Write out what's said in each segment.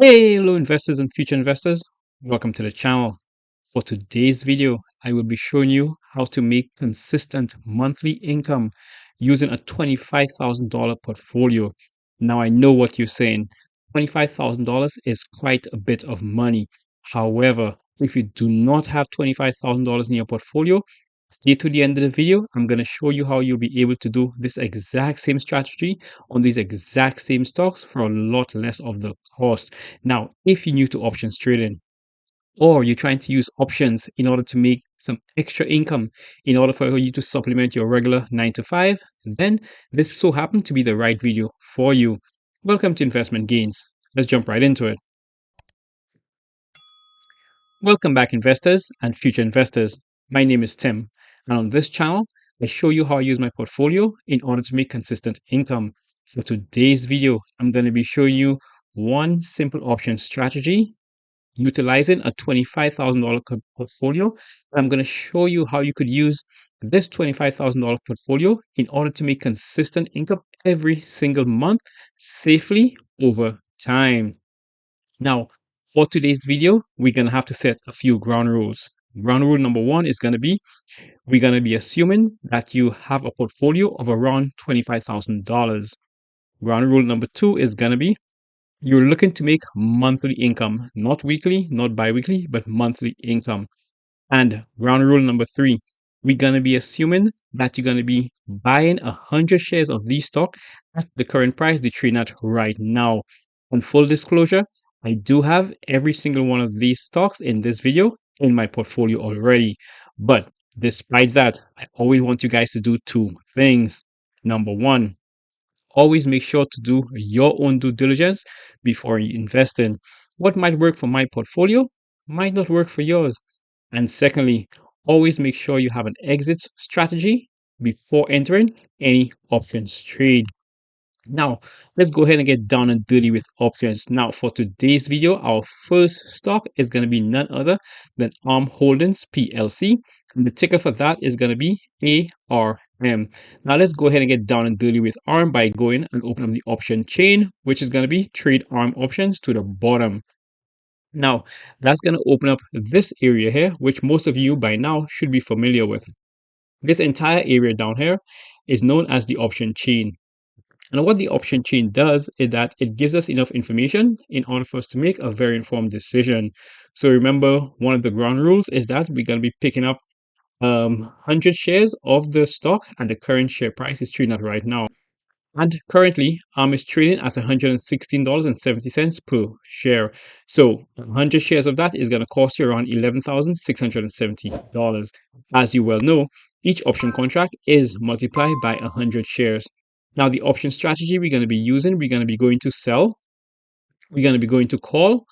Hey, hello investors and future investors. Welcome to the channel. For today's video, I will be showing you how to make consistent monthly income using a $25,000 portfolio. Now, I know what you're saying. $25,000 is quite a bit of money. However, if you do not have $25,000 in your portfolio, stay to the end of the video. I'm going to show you how you'll be able to do this exact same strategy on these exact same stocks for a lot less of the cost. Now, if you're new to options trading or you're trying to use options in order to make some extra income in order for you to supplement your regular 9 to 5, then this so happened to be the right video for you. Welcome to Investment Gains. Let's jump right into it. Welcome back, investors and future investors. My name is Tim, and on this channel, I show you how I use my portfolio in order to make consistent income. For today's video, I'm going to be showing you one simple option strategy utilizing a $25,000 portfolio. I'm going to show you how you could use this $25,000 portfolio in order to make consistent income every single month safely over time. Now, for today's video, we're going to have to set a few ground rules. Ground rule number one is going to be we're going to be assuming that you have a portfolio of around $25,000. Ground rule number two is going to be you're looking to make monthly income, not weekly, not bi-weekly, but monthly income. And ground rule number three, we're going to be assuming that you're going to be buying 100 shares of these stock at the current price they're trading at right now. On full disclosure, I do have every single one of these stocks in this video in my portfolio already. But despite that, I always want you guys to do two things. Number one, always make sure to do your own due diligence before you invest in. What might work for my portfolio might not work for yours. And secondly, always make sure you have an exit strategy before entering any options trade. Now, let's go ahead and get down and dirty with options. Now, for today's video, our first stock is going to be none other than ARM Holdings PLC. And the ticker for that is going to be ARM. Now, let's go ahead and get down and dirty with ARM by going and open up the option chain, which is going to be trade ARM options to the bottom. Now, that's going to open up this area here, which most of you by now should be familiar with. This entire area down here is known as the option chain. And what the option chain does is that it gives us enough information in order for us to make a very informed decision. So remember, one of the ground rules is that we're going to be picking up 100 shares of the stock, and the current share price is trading at right now. And currently, ARM is trading at $116.70 per share. So 100 shares of that is going to cost you around $11,670. As you well know, each option contract is multiplied by 100 shares. Now, the option strategy we're going to be using, we're going to be going to sell, we're going to be going to call,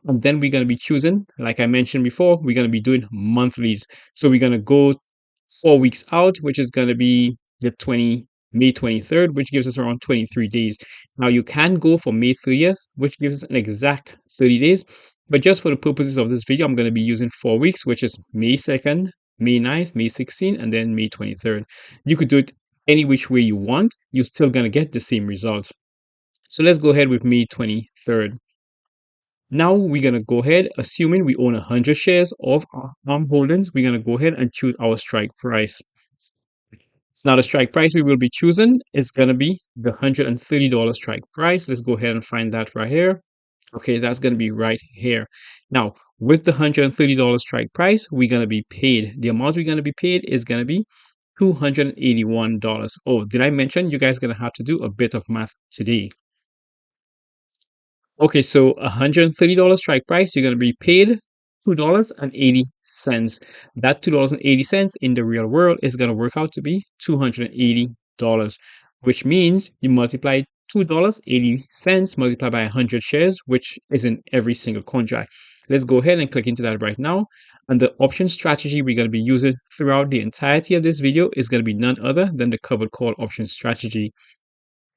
and then we're going to be choosing, like I mentioned before, we're going to be doing monthlies. So we're going to go 4 weeks out, which is going to be the May 23rd, which gives us around 23 days. Now you can go for May 30th, which gives us an exact 30 days. But just for the purposes of this video, I'm going to be using 4 weeks, which is May 2nd, May 9th, May 16th, and then May 23rd. You could do it any which way you want. You're still going to get the same result. So let's go ahead with May 23rd. Now we're going to go ahead, assuming we own 100 shares of ARM Holdings, we're going to go ahead and choose our strike price. Now the strike price we will be choosing is going to be the $130 strike price. Let's go ahead and find that right here. Okay, that's going to be right here. Now, with the $130 strike price, we're going to be paid. The amount we're going to be paid is going to be $281. Oh, did I mention you guys are going to have to do a bit of math today? Okay, so $130 strike price, you're going to be paid $2.80. That $2.80 in the real world is going to work out to be $280, which means you multiply $2.80 multiplied by 100 shares, which is in every single contract. Let's go ahead and click into that right now. And the option strategy we're going to be using throughout the entirety of this video is going to be none other than the covered call option strategy.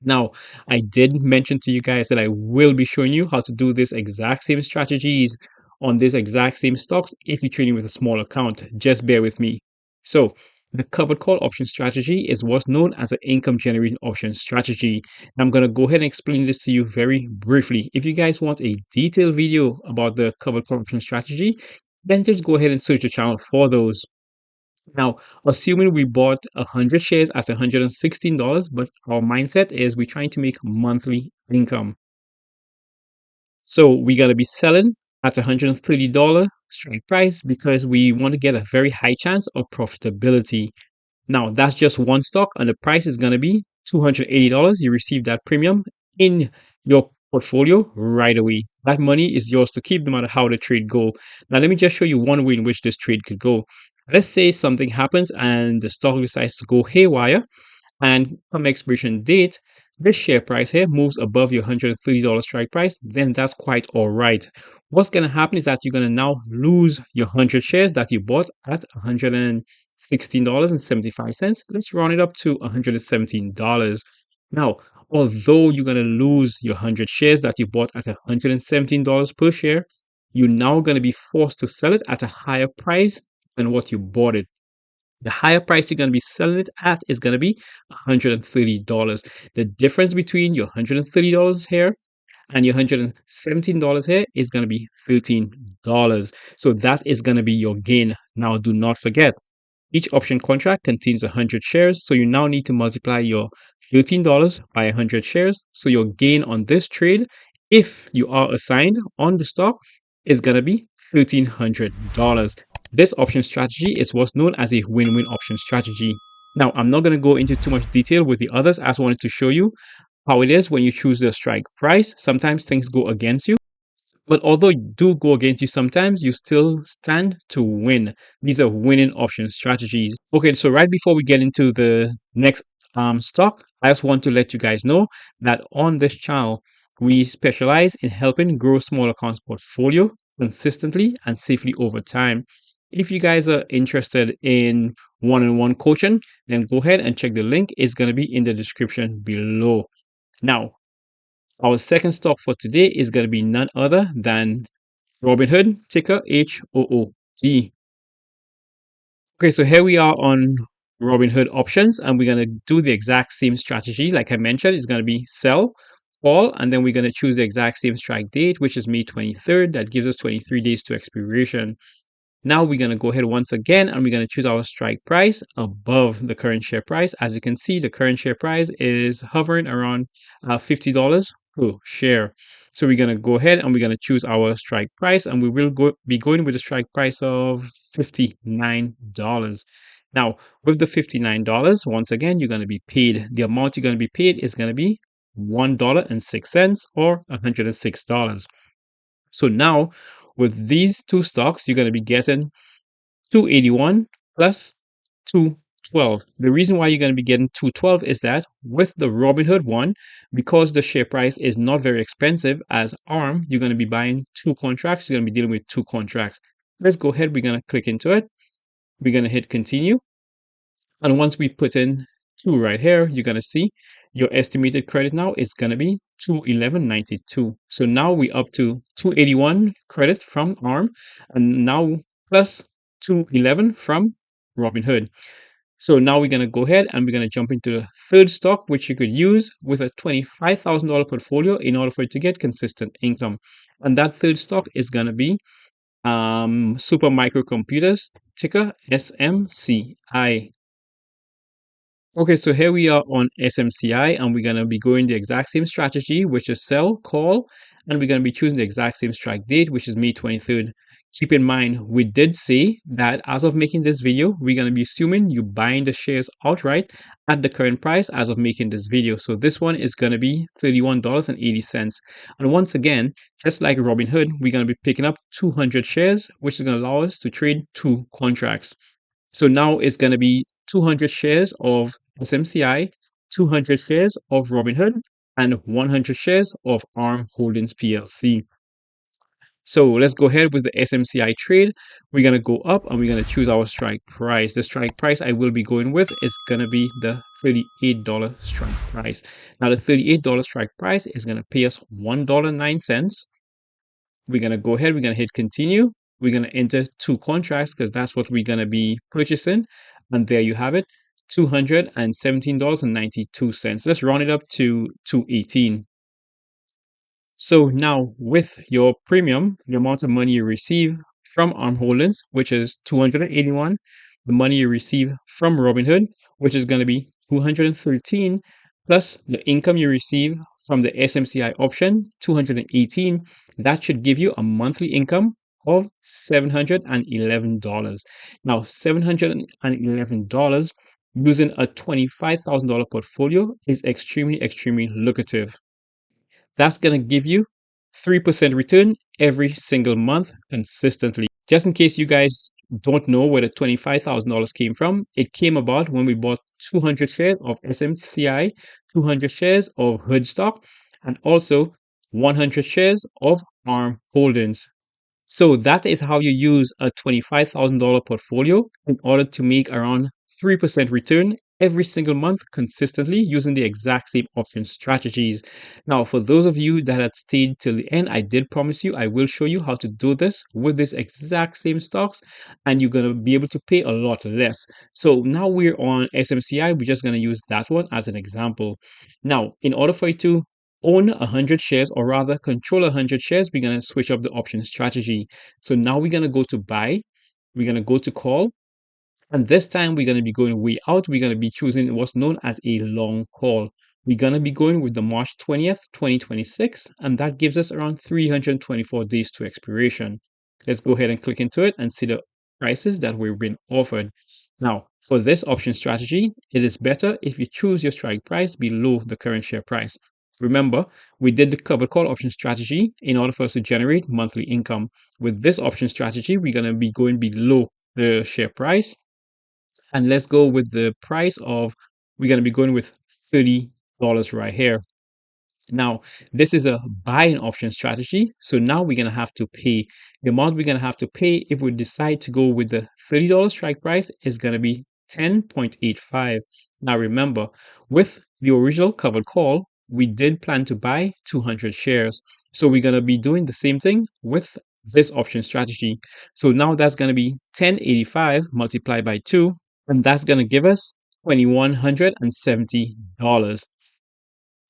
Now, I did mention to you guys that I will be showing you how to do this exact same strategies on this exact same stocks if you're trading with a small account. Just bear with me. So The covered call option strategy is what's known as an income generating option strategy. I'm going to go ahead and explain this to you very briefly. If you guys want a detailed video about the covered call option strategy, then just go ahead and search the channel for those. Now, assuming we bought 100 shares at $116, but our mindset is we're trying to make monthly income. So we got to be selling at $130 strike price because we want to get a very high chance of profitability. Now, that's just one stock, and the price is going to be $280. You receive that premium in your portfolio right away. That money is yours to keep no matter how the trade go. Now, let me just show you one way in which this trade could go. Let's say something happens and the stock decides to go haywire, and come expiration date, this share price here moves above your $130 strike price, then that's quite all right. What's going to happen is that you're going to now lose your 100 shares that you bought at $116.75. Let's round it up to $117. Now, although you're going to lose your 100 shares that you bought at $117 per share, you're now going to be forced to sell it at a higher price than what you bought it. The higher price you're going to be selling it at is going to be $130. The difference between your $130 here and your $117 here is going to be $13. So that is going to be your gain. Now, do not forget, each option contract contains 100 shares. So you now need to multiply your $13 by 100 shares. So your gain on this trade, if you are assigned on the stock, is going to be $1,300. This option strategy is what's known as a win-win option strategy. Now, I'm not going to go into too much detail with the others. I just wanted to show you how it is when you choose the strike price. Sometimes things go against you, but although you do go against you sometimes, you still stand to win. These are winning option strategies. Okay, so right before we get into the next stock, I just want to let you guys know that on this channel, we specialize in helping grow small accounts portfolio consistently and safely over time. If you guys are interested in one-on-one coaching, then go ahead and check the link. It's going to be in the description below. Now, our second stock for today is going to be none other than Robinhood, ticker HOOT. Okay, so here we are on Robinhood options, and we're going to do the exact same strategy. Like I mentioned, it's going to be sell, call, and then we're going to choose the exact same strike date, which is May 23rd. That gives us 23 days to expiration. Now we're going to go ahead once again and we're going to choose our strike price above the current share price. As you can see, the current share price is hovering around $50 per share. So we're going to go ahead and we're going to choose our strike price, and we will be going with a strike price of $59. Now, with the $59, once again, you're going to be paid. The amount you're going to be paid is going to be $1.06 or $106. So now, with these two stocks, you're going to be getting 281 plus 212. The reason why you're going to be getting 212 is that with the Robinhood one, because the share price is not very expensive as ARM, you're going to be buying two contracts. You're going to be dealing with two contracts. Let's go ahead. We're going to click into it. We're going to hit continue. And once we put in 2 right here, you're going to see your estimated credit now is going to be 211.92. So now we up to 281 credit from ARM, and now plus 211 from Robinhood. So now we're going to go ahead and we're going to jump into the third stock, which you could use with a $25,000 portfolio in order for it to get consistent income. And that third stock is going to be Super Microcomputers, ticker SMCI. Okay, so here we are on SMCI, and we're going to be going the exact same strategy, which is sell, call, and we're going to be choosing the exact same strike date, which is May 23rd. Keep in mind, we did say that as of making this video, we're going to be assuming you buying the shares outright at the current price as of making this video. So this one is going to be $31.80. And once again, just like Robinhood, we're going to be picking up 200 shares, which is going to allow us to trade two contracts. So now it's going to be 200 shares of SMCI, 200 shares of Robinhood, and 100 shares of ARM Holdings PLC. So let's go ahead with the SMCI trade. We're going to go up and we're going to choose our strike price. The strike price I will be going with is going to be the $38 strike price. Now, the $38 strike price is going to pay us $1.09. We're going to go ahead. We're going to hit continue. We're going to enter two contracts because that's what we're going to be purchasing. And there you have it, $217.92. Let's round it up to 218. So now with your premium, the amount of money you receive from Arm Holdings, which is 281, the money you receive from Robinhood, which is going to be 213, plus the income you receive from the SMCI option, 218, that should give you a monthly income of $711. Now, $711 using a $25,000 portfolio is extremely, extremely lucrative. That's going to give you 3% return every single month consistently. Just in case you guys don't know where the $25,000 came from, it came about when we bought 200 shares of SMCI, 200 shares of Hood stock, and also 100 shares of ARM Holdings. So that is how you use a $25,000 portfolio in order to make around 3% return every single month consistently using the exact same option strategies. Now, for those of you that had stayed till the end, I did promise you I will show you how to do this with this exact same stocks, and you're going to be able to pay a lot less. So now we're on SMCI. We're just going to use that one as an example. Now, in order for you to own 100 shares, or rather control 100 shares, we're going to switch up the option strategy. So now we're going to go to buy, we're going to go to call, and this time we're going to be going way out. We're going to be choosing what's known as a long call. We're going to be going with the March 20th, 2026, and that gives us around 324 days to expiration. Let's go ahead and click into it and see the prices that we've been offered. Now, for this option strategy, it is better if you choose your strike price below the current share price. Remember, we did the covered call option strategy in order for us to generate monthly income. With this option strategy, we're going to be going below the share price. And let's go with the price of, we're going to be going with $30 right here. Now, this is a buying option strategy. So now we're going to have to pay. The amount we're going to have to pay if we decide to go with the $30 strike price is going to be 10.85. Now, remember, with the original covered call, we did plan to buy 200 shares. So we're going to be doing the same thing with this option strategy. So now that's going to be 1085 multiplied by 2, and that's going to give us $2,170.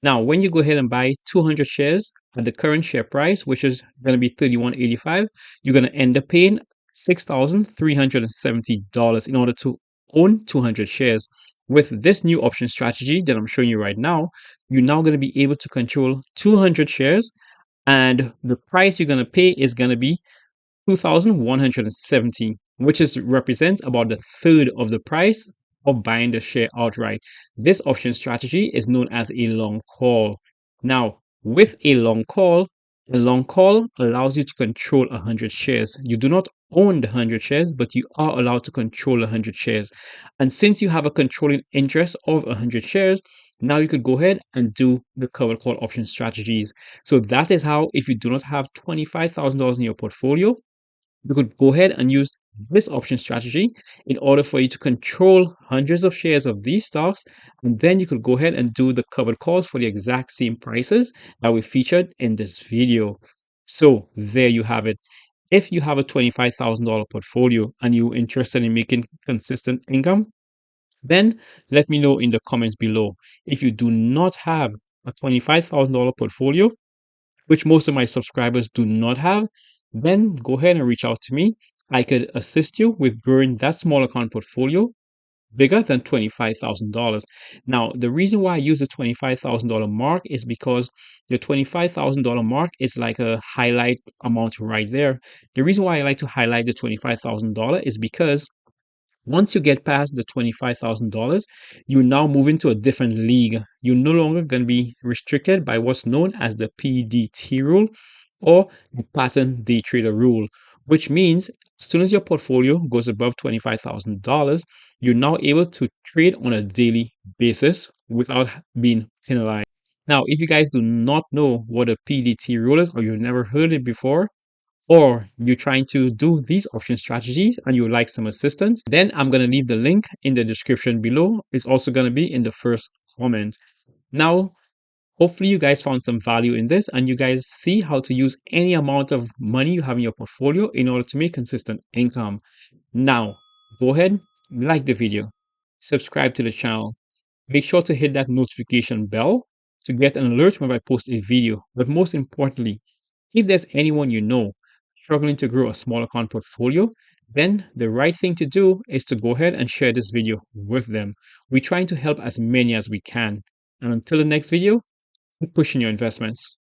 Now, when you go ahead and buy 200 shares at the current share price, which is going to be $31.85, you're going to end up paying $6,370 in order to own 200 shares. With this new option strategy that I'm showing you right now, you're now going to be able to control 200 shares, and the price you're going to pay is going to be 2,170, which is represents about a third of the price of buying the share outright. This option strategy is known as a long call. Now, with a long call allows you to control 100 shares. You do not own the 100 shares, but you are allowed to control 100 shares. And since you have a controlling interest of 100 shares, now you could go ahead and do the covered call option strategies. So that is how, if you do not have $25,000 in your portfolio, you could go ahead and use this option strategy in order for you to control hundreds of shares of these stocks, and then you could go ahead and do the covered calls for the exact same prices that we featured in this video. So there you have it. If you have a $25,000 portfolio and you're interested in making consistent income, then let me know in the comments below. If you do not have a $25,000 portfolio, which most of my subscribers do not have, then go ahead and reach out to me. I could assist you with growing that small account portfolio bigger than $25,000. Now, the reason why I use the $25,000 mark is because the $25,000 mark is like a highlight amount right there. The reason why I like to highlight the $25,000 is because once you get past the $25,000, you now move into a different league. You're no longer going to be restricted by what's known as the PDT rule or the pattern day trader rule, which means as soon as your portfolio goes above $25,000, you're now able to trade on a daily basis without being penalized. Now, if you guys do not know what a PDT rule is, or you've never heard it before, or you're trying to do these option strategies and you would like some assistance, then I'm going to leave the link in the description below. It's also going to be in the first comment. Now, hopefully you guys found some value in this and you guys see how to use any amount of money you have in your portfolio in order to make consistent income. Now, go ahead, like the video, subscribe to the channel. Make sure to hit that notification bell to get an alert when I post a video. But most importantly, if there's anyone you know struggling to grow a small account portfolio, then the right thing to do is to go ahead and share this video with them. We're trying to help as many as we can. And until the next video, keep pushing your investments.